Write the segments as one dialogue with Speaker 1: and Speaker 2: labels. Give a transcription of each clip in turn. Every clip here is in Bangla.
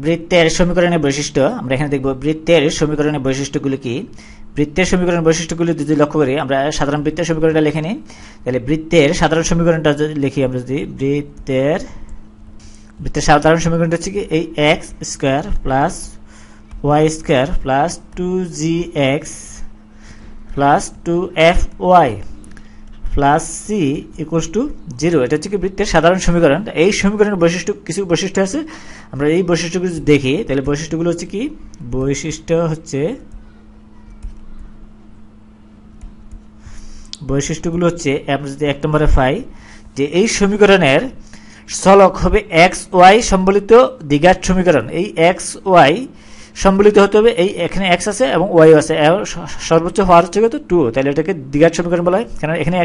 Speaker 1: বৃত্তের সমীকরণের বৈশিষ্ট্য আমরা এখানে দেখব। বৃত্তের সমীকরণের বৈশিষ্ট্যগুলি কি? বৃত্তের সমীকরণের বৈশিষ্ট্যগুলি যদি লক্ষ্য করি, আমরা সাধারণ বৃত্তের সমীকরণটা লিখে নিই। তাহলে বৃত্তের সাধারণ সমীকরণটা যদি লিখি, আমরা যদি বৃত্তের সাধারণ সমীকরণটা হচ্ছে কি, এই x square plus y square plus 2gx plus 2fy plus c equals to 0। এটা হচ্ছে কি বৃত্তের সাধারণ সমীকরণ। এই সমীকরণের বৈশিষ্ট্য, কিছু বৈশিষ্ট্য আছে, আমরা এই বৈশিষ্ট্যগুলো যদি দেখি, তাহলে বৈশিষ্ট্যগুলো হচ্ছে কি, বৈশিষ্ট্যগুলো হচ্ছে আমরা যদি 1 নম্বরে পাই যে এই সমীকরণের চলক হবে এক্স ওয়াই সম্বলিত দ্বিঘাত সমীকরণ। এই এক্স ওয়াই সম্বলিত হতে হবে, এই এখানে এক্স আছে এবং ওয়াই আছে, সর্বোচ্চ হওয়ার হচ্ছে কত 2, তাহলে এটাকে দ্বিঘাত সমীকরণ বলা হয়। কারণ এখানে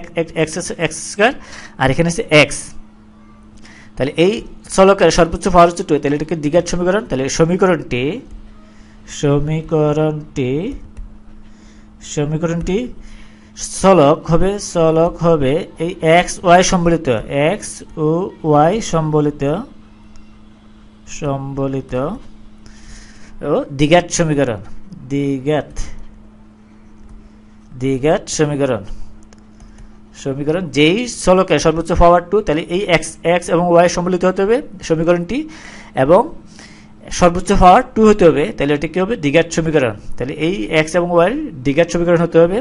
Speaker 1: এক্স আছে, এক্স স্কয়ার, আর এখানে আছে এক্স, তাহলে এই চলকের সর্বোচ্চ হওয়ার হচ্ছে 2, তাহলে এটাকে দ্বিঘাত সমীকরণ। তাহলে সমীকরণটি চলক হবে এই এক্স ওয়াই সম্বলিত, এক্স ও ওয়াই সম্বলিত ও দ্বিঘাত সমীকরণ, দ্বিঘাত সমীকরণ যেই চলকের সর্বোচ্চ পাওয়ার 2, তাহলে এই এক্স এবং ওয়াই সম্বলিত হতে হবে সমীকরণটি, এবং সর্বোচ্চ পাওয়ার 2 হতে হবে, তাহলে এটা কি হবে, দ্বিঘাত সমীকরণ। তাহলে এই এক্স এবং ওয়াই দ্বিঘাত সমীকরণ হতে হবে।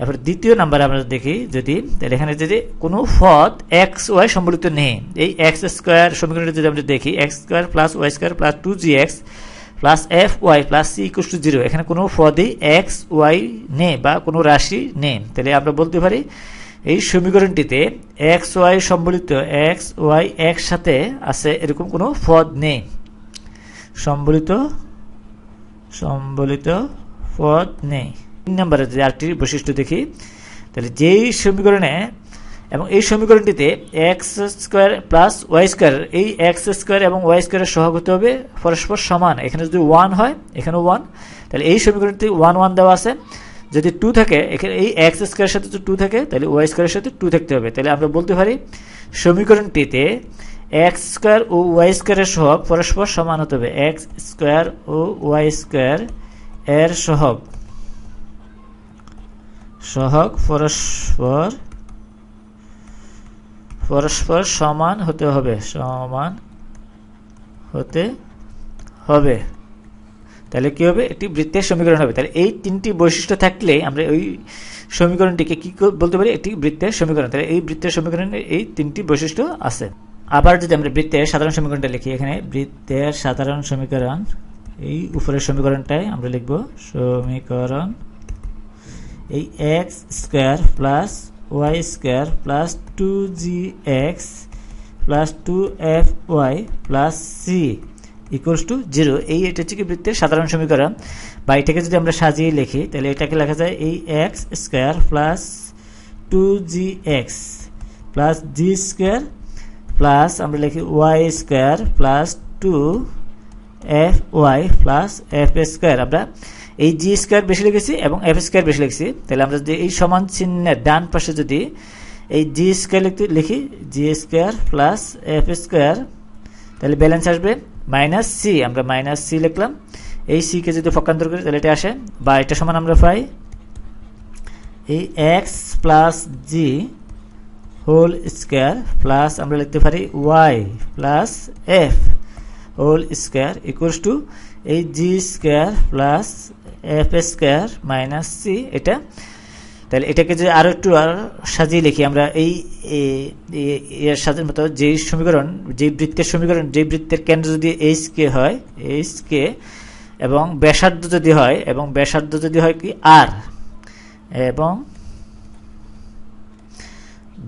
Speaker 1: এবার দ্বিতীয় নাম্বার আমরা দেখি, যদি তাহলে এখানে যদি কোনো পদ এক্স ওয়াই সম্বলিত নেই, এই এক্স স্কোয়ার সমীকরণটা যদি আমরা দেখি, x square plus y square plus 2gx plus f y plus c equals to 0, এখানে কোনো পদেই এক্স ওয়াই নেই বা কোনো রাশি নেই, তাহলে আমরা বলতে পারি এই সমীকরণটিতে এক্স ওয়াই সম্বলিত, এক্স ওয়াই একসাথে আছে এরকম কোনো পদ নেই, সম্বলিত পদ নেই। 3 নম্বরে যদি আরেকটি বৈশিষ্ট্য দেখি, তাহলে যেই সমীকরণে এবং এই সমীকরণটিতে x square plus y square, এই এক্স স্কোয়ার এবং ওয়াই স্কোয়ারের সহগ হতে হবে পরস্পর সমান। এখানে যদি 1 হয়, এখানেও 1, তাহলে এই সমীকরণটি 1 1 দেওয়া আছে। যদি 2 থাকে, এখানে এই এক্স স্কোয়ারের সাথে যদি 2 থাকে, তাহলে ওয়াই স্কোয়ারের সাথে 2 থাকতে হবে। তাহলে আমরা বলতে পারি সমীকরণটিতে এক্স স্কোয়ার ও ওয়াই স্কোয়ারের সহগ পরস্পর সমান হতে হবে, এক্স স্কোয়ার ও ওয়াই স্কোয়ার এর সহগ পরস্পর সমান হতে হবে, তাহলে কি হবে, একটি বৃত্তের সমীকরণ হবে। তাহলে এই 3টি বৈশিষ্ট্য থাকলে আমরা ওই সমীকরণটিকে কি বলতে পারি, একটি বৃত্তের সমীকরণ। তাহলে এই বৃত্তের সমীকরণের এই 3টি বৈশিষ্ট্য আছে। আবার যদি আমরা বৃত্তের সাধারণ সমীকরণটা লিখি, এখানে বৃত্তের সাধারণ সমীকরণ, এই উপরের সমীকরণটাই আমরা লিখব, সমীকরণ এই x square plus y square plus 2gx plus 2fy plus c equals to 0, এটা হচ্ছে কি বৃত্তের সাধারণ সমীকরণ। বা এটাকে যদি আমরা সাজিয়ে লিখি, তাহলে এটাকে লেখা যায় এই x square plus 2gx plus g square plus আমরা লিখি y square plus 2fy plus f square. আমরা এই জি স্কোয়ার বেশি লিখেছি এবং এফ স্কোয়ার বেশি লিখেছি, তাহলে আমরা যদি এই সমান চিহ্নের ডান পাশে যদি এই জি স্কোয়ার লিখি, জি স্কোয়ার প্লাস এফ স্কোয়ার, তাহলে ব্যালেন্স আসবে মাইনাস সি, আমরা মাইনাস সি লিখলাম। এই সি কে যদি পক্ষান্তর করি, তাহলে এটা আসে, বা এটা সমান আমরা পাই এই x plus g whole square plus আমরা লিখতে পারি y plus f whole square equals to এই g square plus f square minus c. এটা তাহলে এটাকে যদি আরো একটু সাজিয়ে লিখি, আমরা এই এর সাথে মতো যে সমীকরণ, যে বৃত্তের সমীকরণ, যে বৃত্তের কেন্দ্র যদি এইচ কে হয়, এইচ কে, এবং ব্যাসার্ধ যদি হয় কি আর, এবং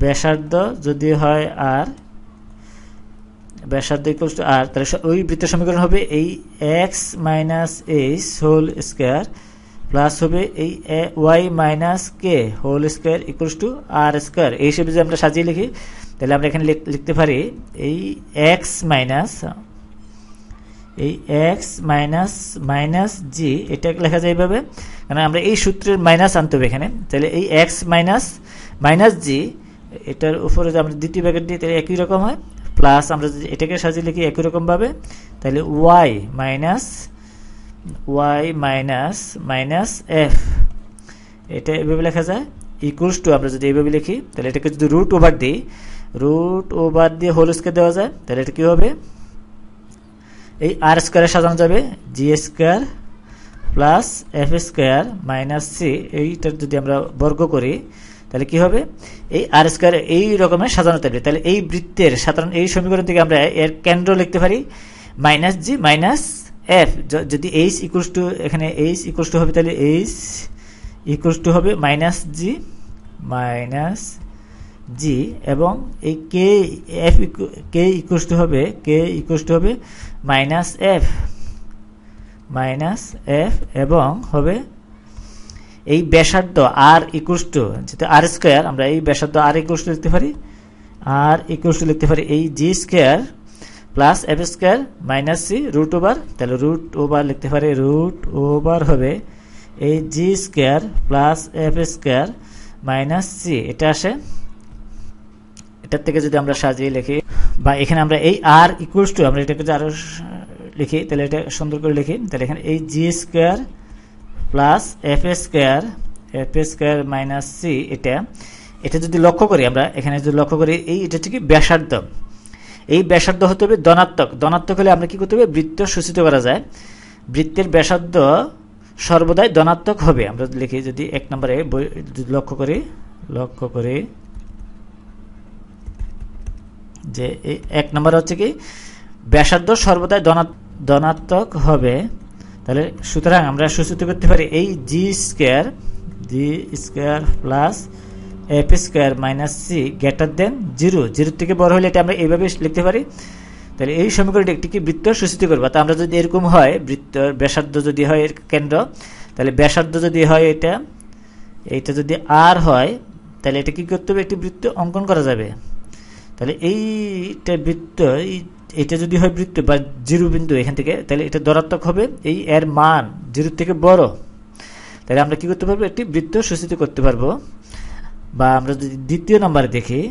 Speaker 1: ব্যাসার্ধ যদি হয় আর, ব্যাসার্ধ ইকুয়ালস টু আর, তাহলে ওই বৃত্তের সমীকরণ হবে এই x minus h whole square plus হবে এই y minus k whole square equals to r square. এই হিসেবে যদি আমরা সাজিয়ে লিখি, তাহলে আমরা এখানে লিখতে পারি এই এক্স মাইনাস জি, এটা লেখা যায় এইভাবে, কারণ আমরা এই সূত্রের মাইনাস আনতে হবে এখানে। তাহলে এই এক্স মাইনাস জি, এটার উপরে যদি আমরা দ্বিতীয় ব্র্যাকেট দিই, তাহলে একই রকম হয়, প্লাস আমরা যদি এটাকে সাজিয়ে লিখি একই রকম ভাবে, তাহলে ওয়াই মাইনাস মাইনাস এফ, এটা এভাবে লেখা যায়, ইকুয়ালস টু আমরা যদি এইভাবে লিখি তাহলে এটাকে যদি রুট ওভার দিয়ে হোল স্কয়ার দেওয়া যায়, তাহলে এটা কি হবে, এই আর স্কয়ারে সাজানো যাবে, g square plus f square minus c, এইটা যদি আমরা বর্গ করি তাহলে কি হবে, এই আর স্কয়ার এই রকমের সাজানো থাকবে। তাহলে এই বৃত্তের সাধারণ এই সমীকরণ থেকে আমরা এর কেন্দ্র লিখতে পারি মাইনাস জি মাইনাস এফ, যদি এইচ ইকুয়ালস টু, এখানে এইচ ইকুয়ালস টু হবে, তাহলে এইচ ইকুয়ালস টু হবে মাইনাস জি এবং এই কে ইকুয়ালস টু হবে মাইনাস এফ এবং হবে এই ব্যাসার্ধ আর ইকুয়ালস টু, যেটা আর স্কয়ার, আমরা এই ব্যাসার্ধ আর ইকুয়ালস টু লিখতে পারি এই g square plus f square minus c root over, তাহলে রুট ওভার লিখতে পারি, রুট ওভার হবে এই g square plus f square minus c, এটা আসে, এটার থেকে যদি আমরা সাজিয়ে লিখি বা এখানে আমরা এই আর ইকুয়ালস টু, আমরা এটাকে আরো লিখি, তাহলে এটা সুন্দর করে লিখি, তাহলে এখানে এই g square plus f square minus c, এটা যদি লক্ষ্য করি, আমরা এখানে যদি লক্ষ্য করি, এটা হচ্ছে কি ব্যাসার্ধ, এই ব্যাসার্ধ হতে হবে ধনাত্মক হলে আমরা কি করতে হবে, বৃত্ত সূচিত করা যায়, বৃত্তের ব্যাসার্ধ সর্বদাই ধনাত্মক হবে। আমরা লিখি, যদি এক নম্বরে লক্ষ্য করি যে এক নম্বর হচ্ছে কি ব্যাসার্ধ সর্বদাই ধনাত্মক হবে, তাহলে সুতরাং আমরা সূচিত করতে পারি এই g square plus f square minus c greater than 0 থেকে বড় হলে এটা আমরা এইভাবে লিখতে পারি। তাহলে এই সমীকরণটি একটি কি বৃত্ত সূচিত করবো। তা আমরা যদি এরকম হয়, বৃত্ত ব্যাসার্ধ যদি হয় এর কেন্দ্র, তাহলে ব্যাসার্ধ যদি হয় এইটা যদি আর হয়, তাহলে এটা কি করতে হবে, একটি বৃত্ত অঙ্কন করা যাবে। তাহলে এইটা বৃত্ত, এটা যদি হয় বৃত্ত বা 0 বিন্দু এখান থেকে, তাহলে এটা ধনাত্মক হবে, এই এর মান 0 থেকে বড়, তাহলে আমরা কি করতে পারবো, একটি বৃত্ত সূচিত করতে পারবো। বা আমরা যদি দ্বিতীয় নম্বরে দেখি,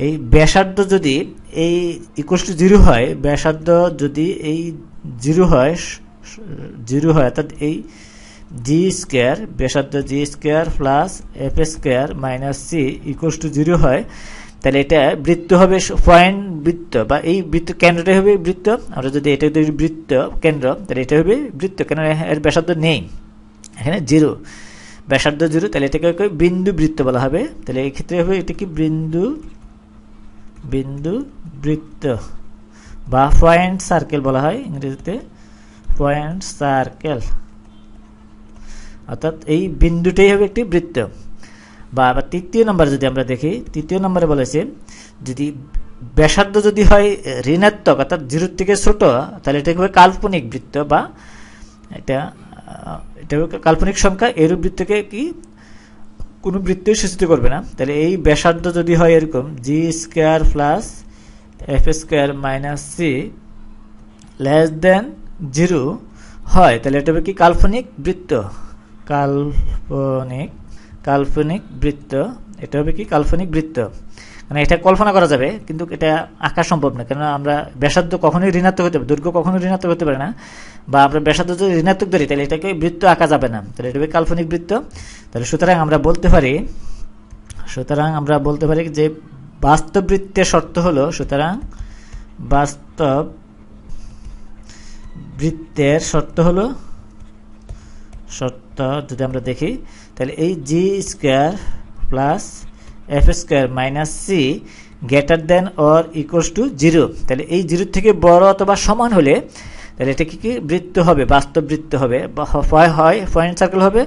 Speaker 1: এই ব্যাসার্ধ যদি এই ইকুয়ালস টু 0 হয়, ব্যাসার্ধ যদি এই 0 হয় অর্থাৎ এই জি স্কয়ার, ব্যাসার্ধ g square plus f square minus c equals to 0 হয়, তাহলে এটা বৃত্ত হবে, পয়েন্ট বৃত্ত বা এই বৃত্ত কেন্দ্রটাই হবে বৃত্ত। আমরা যদি এটা বৃত্ত কেন্দ্র, তাহলে এটা হবে বৃত্ত, কেন এর ব্যাসার্ধ নেই, এখানে 0, ব্যাসার্ধ 0, তাহলে এটাকে বিন্দু বৃত্ত বলা হবে। তাহলে এই ক্ষেত্রে হবে এটা কি বিন্দু বৃত্ত বা পয়েন্ট সার্কেল বলা হয় ইংরেজিতে, পয়েন্ট সার্কেল, অর্থাৎ এই বিন্দুটাই হবে একটি বৃত্ত। বা তৃতীয় নম্বর যদি আমরা দেখি, তৃতীয় নম্বরে বলেছে যদি ব্যাসার্ধ যদি হয় ঋণাত্মক অর্থাৎ 0 থেকে ছোট, তাহলে এটা হবে কাল্পনিক বৃত্ত বা এটা কাল্পনিক সংখ্যা, এরূপ বৃত্তকে কি কোনো বৃত্তই সূচিত করবে না। তাহলে এই ব্যাসার্ধ যদি হয় এরকম g square plus f square minus c less than 0 হয়, তাহলে এটা হবে কি কাল্পনিক বৃত্ত, কাল্পনিক বৃত্ত, এটা হবে কি কাল্পনিক বৃত্ত। মানে এটা কল্পনা করা যাবে, কিন্তু এটা আঁকা সম্ভব না, কেননা আমরা ব্যাসার্ধ কখনোই ঋণাত্মক হতে পারে, দৈর্ঘ্য কখনোই ঋণাত্মক হতে পারে না, বা আমরা ব্যাসার্ধ যদি ঋণাত্মক ধরি তাহলে এটাকে বৃত্ত আঁকা যাবে না, তাহলে এটা হবে কাল্পনিক বৃত্ত। তাহলে সুতরাং আমরা বলতে পারি যে বাস্তব বৃত্তের শর্ত হলো, সুতরাং বাস্তব বৃত্তের শর্ত যদি আমরা দেখি, তাহলে এই g square plus f square minus c greater than or equals to 0, তাহলে এই 0 থেকে বড় অথবা সমান হলে তাহলে এটা কি বৃত্ত হবে, বাস্তব বৃত্ত হবে, বা হয় পয়েন্ট সার্কেল হবে,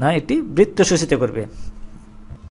Speaker 1: না একটি বৃত্ত সূচিত করবে।